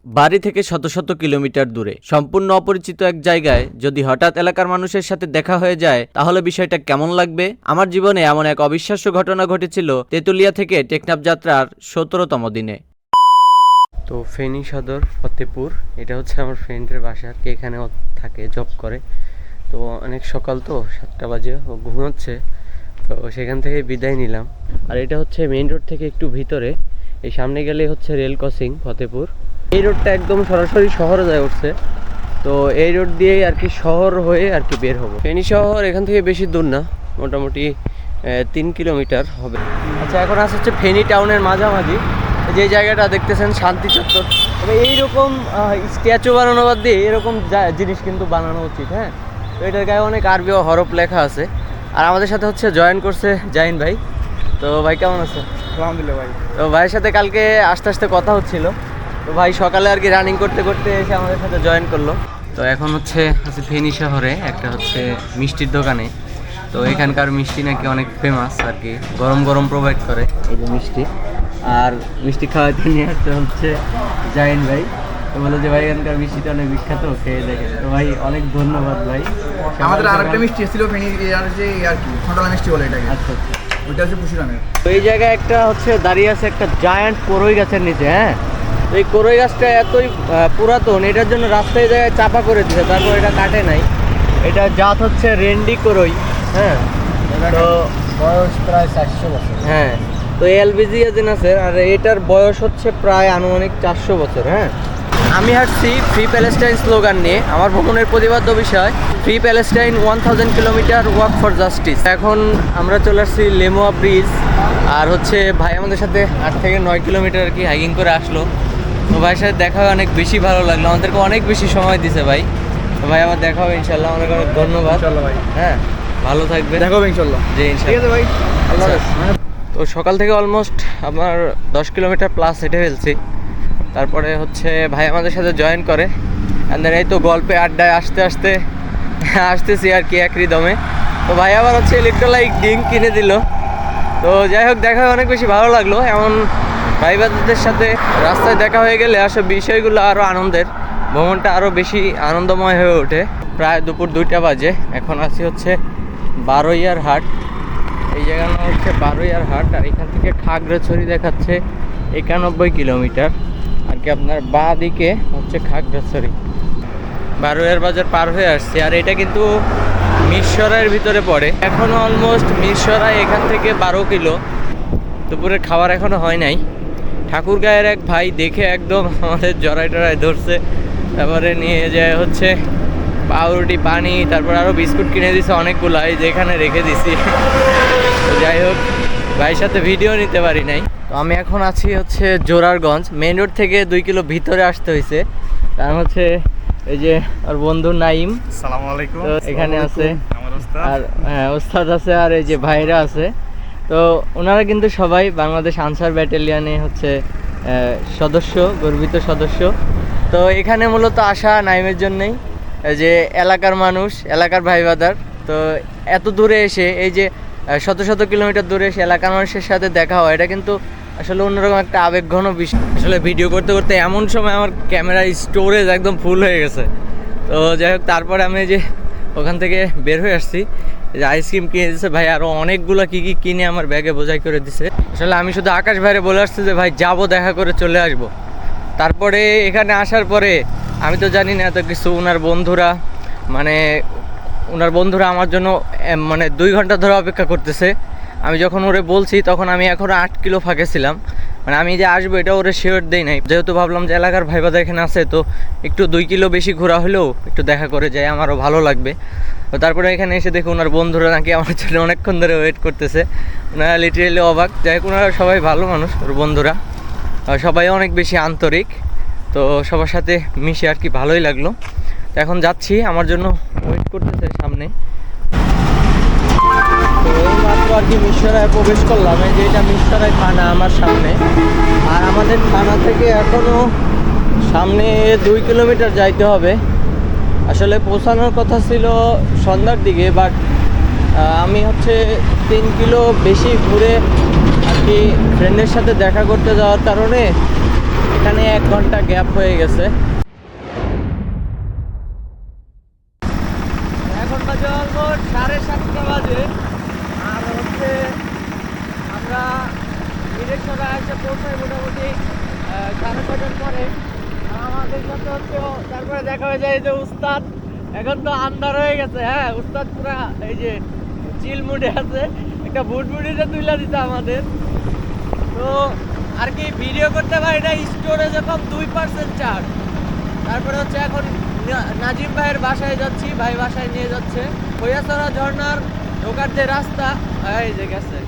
বাড়ি থেকে শত শত কিলোমিটার দূরে সম্পূর্ণ অপরিচিত এক জায়গায় যদি হঠাৎ এলাকার মানুষের সাথে দেখা হয়ে যায় তাহলে বিষয়টা কেমন লাগবে। আমার জীবনে এমন এক অবিশ্বাস্য ঘটনা ঘটেছিল তেতুলিয়া থেকে টেকনাফ যাত্রার 17তম দিনে। তো ফেনী সদর ফতেপুর, এটা হচ্ছে আমার ফ্রেন্ডের বাসা, কে এখানে থাকে, জব করে। তো অনেক সকাল, তো 7টা বাজে, ও ঘুমোচ্ছে, তো সেখান থেকে বিদায় নিলাম। আর এটা হচ্ছে মেইন রোড থেকে একটু ভিতরে, এই সামনে গেলে হচ্ছে রেল ক্রসিং ফতেপুর। এই রোডটা একদম সরাসরি শহরে যায় উঠছে, তো এই রোড দিয়েই আর কি শহর হয়ে আর কি বের হবো। ফেনী শহর এখান থেকে বেশি দূর না, মোটামুটি 3 কিলোমিটার হবে। আচ্ছা, এখন আসছে হচ্ছে ফেনী টাউনের মাঝামাঝি, যে জায়গাটা দেখতেছেন শান্তি চত্বর। তবে এইরকম স্ট্যাচু বানানো বাদ দিয়ে এরকম জিনিস কিন্তু বানানো উচিত। হ্যাঁ, তো এটার গায়ে অনেক আরবি ও হরফ লেখা আছে। আর আমাদের সাথে হচ্ছে জয়েন করছে জাহিন ভাই। তো ভাই কেমন আছে? আলহামদুলিল্লাহ ভাই। তো ভাইয়ের সাথে কালকে আস্তে আস্তে কথা হচ্ছিল, তো ভাই সকালে আর কি রানিং করতে করতে এসে আমাদের সাথে জয়েন করলো। তো এখন হচ্ছে ফেনী শহরে একটা হচ্ছে মিষ্টির দোকানে। তো এখানকার মিষ্টি নাকি অনেক ফেমাস আর কি, গরম গরম প্রোভাইড করে এই যে মিষ্টি। আর মিষ্টি খাওয়াতে নিয়ে আসতে হচ্ছে জাহিন ভাই। তো বলে যে ভাই এখানকার মিষ্টিটা অনেক বিখ্যাত, খেয়ে দেখেন। তো ভাই অনেক ধন্যবাদ ভাই। আমাদের আরেকটা মিষ্টি এসেছিল ফেনী আর যে আর কি ছোটলা মিষ্টি বলে এটাকে। আচ্ছা আচ্ছা, ওইটা হচ্ছে পুষিরামের। তো এই জায়গায় একটা হচ্ছে দাঁড়িয়ে আছে একটা জায়ান্ট করই গাছের নিচে। হ্যাঁ, তো এই করই গাছটা এতই পুরাতন, এটার জন্য রাস্তায় জায়গায় চাপা করে দিয়েছে, তারপর এটা কাটে নাই। এটা জাত হচ্ছে রেন্ডি করই। হ্যাঁ, তো বয়স প্রায় 400 বছর। হ্যাঁ, তো এলবিজি এজেন আছে, আর এটার বয়স হচ্ছে প্রায় আনুমানিক 400 বছর। হ্যাঁ, আমি হাঁটছি ফ্রি প্যালেস্টাইন স্লোগান নিয়ে। আমার ভ্রমণের প্রতিবাদ্য বিষয় free Palestine 1000 kilometre walk for justice. এখন আমরা চলে আসছি লেমোয়া ব্রিজ, আর হচ্ছে ভাই আমাদের সাথে 8 থেকে 9 কিলোমিটার আর কি হাইকিং করে আসলো। তো ভাইয়ের সাথে দেখা হয়ে অনেক বেশি ভালো লাগলো, আমাদেরকে অনেক বেশি সময় দিছে ভাই। তো ভাই আবার দেখা হবে ইনশাল্লাহ, অনেক অনেক ধন্যবাদ। ইনশাআল্লাহ ভাই। হ্যাঁ, ভালো থাকবে। দেখা হবে ইনশাআল্লাহ। জি ঠিক ইনশাল্লাহ। আছে ভাই, আল্লাহ হাফেজ। তো সকাল থেকে অলমোস্ট আমার 10 কিলোমিটার প্লাস হেঁটে ফেলছি। তারপরে হচ্ছে ভাই আমাদের সাথে জয়েন করে, অ্যান্ড দেন এই তো গল্পে আড্ডায় আসতেছি আর কি একই দমে। তো ভাই আবার হচ্ছে ইলেকট্রোলাইট ড্রিঙ্ক কিনে দিল। তো যাই হোক, দেখা অনেক বেশি ভালো লাগলো। এমন ভাই বান্ধবদের সাথে রাস্তায় দেখা হয়ে গেলে আসলে বিষয়গুলো আরও আনন্দের, ভ্রমণটা আরও বেশি আনন্দময় হয়ে ওঠে। প্রায় দুপুর 2টা বাজে, এখন আছি হচ্ছে বারোইয়ার হাট। এই জায়গার নাম হচ্ছে বারোইয়ার হাট, আর এখান থেকে খাগড়াছড়ি দেখাচ্ছে 91 কিলোমিটার আর কি। আপনার বাঁ দিকে হচ্ছে খাগড়াছড়ি। বারোয়ার বাজার পার হয়ে আসছে, আর এটা কিন্তু মিরসরাইয়ের ভিতরে পড়ে। এখনও অলমোস্ট মিরসরাই এখান থেকে 12 কিলো। দুপুরের খাবার এখনও হয় নাই। ঠাকুরগাঁয়ের এক ভাই দেখে একদম আমাদের জড়াই টড়াই ধরছে, তারপরে নিয়ে যায় হচ্ছে পাউরুটি, পানি, তারপর আরও বিস্কুট কিনে দিছে অনেকগুলো, এই যে এখানে রেখে দিছি। তো যাই হোক, ভাইয়ের সাথে ভিডিও নিতে পারি নাই। তো আমি এখন আছি হচ্ছে জোরারগঞ্জ, মেইন রোড থেকে 2 কিলো ভিতরে আসতে হয়েছে, কারণ হচ্ছে এই যে আর বন্ধু নাইম আসসালামু আলাইকুম তো এখানে আছে, আমার ওস্তাদ। আর হ্যাঁ ওস্তাদ আছে, আর এই যে ভাইরা আছে। তো ওনারা কিন্তু সবাই বাংলাদেশ আনসার ব্যাটালিয়নে হচ্ছে সদস্য, গর্বিত সদস্য। তো এখানে মূলত আসা নাইমের জন্যই, যে এলাকার মানুষ, এলাকার ভাই বাদার। তো এত দূরে এসে, এই যে শত শত কিলোমিটার দূরে এসে এলাকার মানুষের সাথে দেখা হয়, এটা কিন্তু আসলে অন্যরকম একটা আবেগঘন বিষয়। আসলে ভিডিও করতে করতে এমন সময় আমার ক্যামেরার স্টোরেজ একদম ফুল হয়ে গেছে। তো যাই হোক, তারপরে আমি যে ওখান থেকে বের হয়ে আসছি, যে আইসক্রিম কিনে দিচ্ছে ভাই, আরও অনেকগুলো কী কী কিনে আমার ব্যাগে বোঝাই করে দিছে। আসলে আমি শুধু আকাশ ভাইরে বলে আসছি যে ভাই যাবো, দেখা করে চলে আসবো। তারপরে এখানে আসার পরে আমি তো জানি না এত কিছু। ওনার বন্ধুরা আমার জন্য মানে 2 ঘন্টা ধরে অপেক্ষা করতেছে। আমি যখন ওরে বলছি তখন আমি এখনও 8 কিলো ফাঁকে ছিলাম, মানে আমি যে আসবো এটা ওরে শিওর দেই নাই। যেহেতু ভাবলাম যে এলাকার ভাইবাদা এখানে আছে, তো একটু 2 কিলো বেশি ঘোরা হলেও একটু দেখা করে যায়, আমারও ভালো লাগবে। তো তারপরে এখানে এসে দেখি ওনার বন্ধুরা নাকি আমার জন্য অনেকক্ষণ ধরে ওয়েট করতেছে। ওনারা লিটারেলি অবাক। যাই হোক, ওনারা সবাই ভালো মানুষ, ওর বন্ধুরা সবাই অনেক বেশি আন্তরিক। তো সবার সাথে মিশে আর কি ভালোই লাগলো। তো এখন যাচ্ছি, আমার জন্য ওয়েট করতেছে সামনে। তো এই মাত্র আর কি মিরসরাই প্রবেশ করলাম। এই যে এটা মিরসরাই থানা আমার সামনে, আর আমাদের থানা থেকে এখনও সামনে 2 কিলোমিটার যাইতে হবে। আসলে পৌঁছানোর কথা ছিল সন্ধ্যার দিকে, বাট আমি হচ্ছে 3 কিলো বেশি ঘুরে আর কি ফ্রেন্ডের সাথে দেখা করতে যাওয়ার কারণে এখানে 1 ঘন্টা গ্যাপ হয়ে গেছে। এখন বাজে অলমোস্ট 7:30 বাজে। আর হচ্ছে আমরা ডিরেকশনে এসে পৌঁছাই মোটামুটি 6:30টার পরে। আর আমাদের সাথে হচ্ছে তারপরে দেখা হয়ে যায় যে উস্তাদ এখন তো আন্ধার হয়ে গেছে। হ্যাঁ, উস্তাদ পুরা এই যে চিল মুডে আছে, একটা বুট বুটিতে তুলে দিতে আমাদের। তো আর কি ভিডিও করতে পারি না, স্টোরেজ এখন 2% চার্জ। তারপরে হচ্ছে এখন নাজিম ভাইয়ের বাসায় যাচ্ছি, ভাই বাসায় নিয়ে যাচ্ছে। হইয়াছড়া ঝর্ণার ঢোকার যে রাস্তা এই যে গেছে।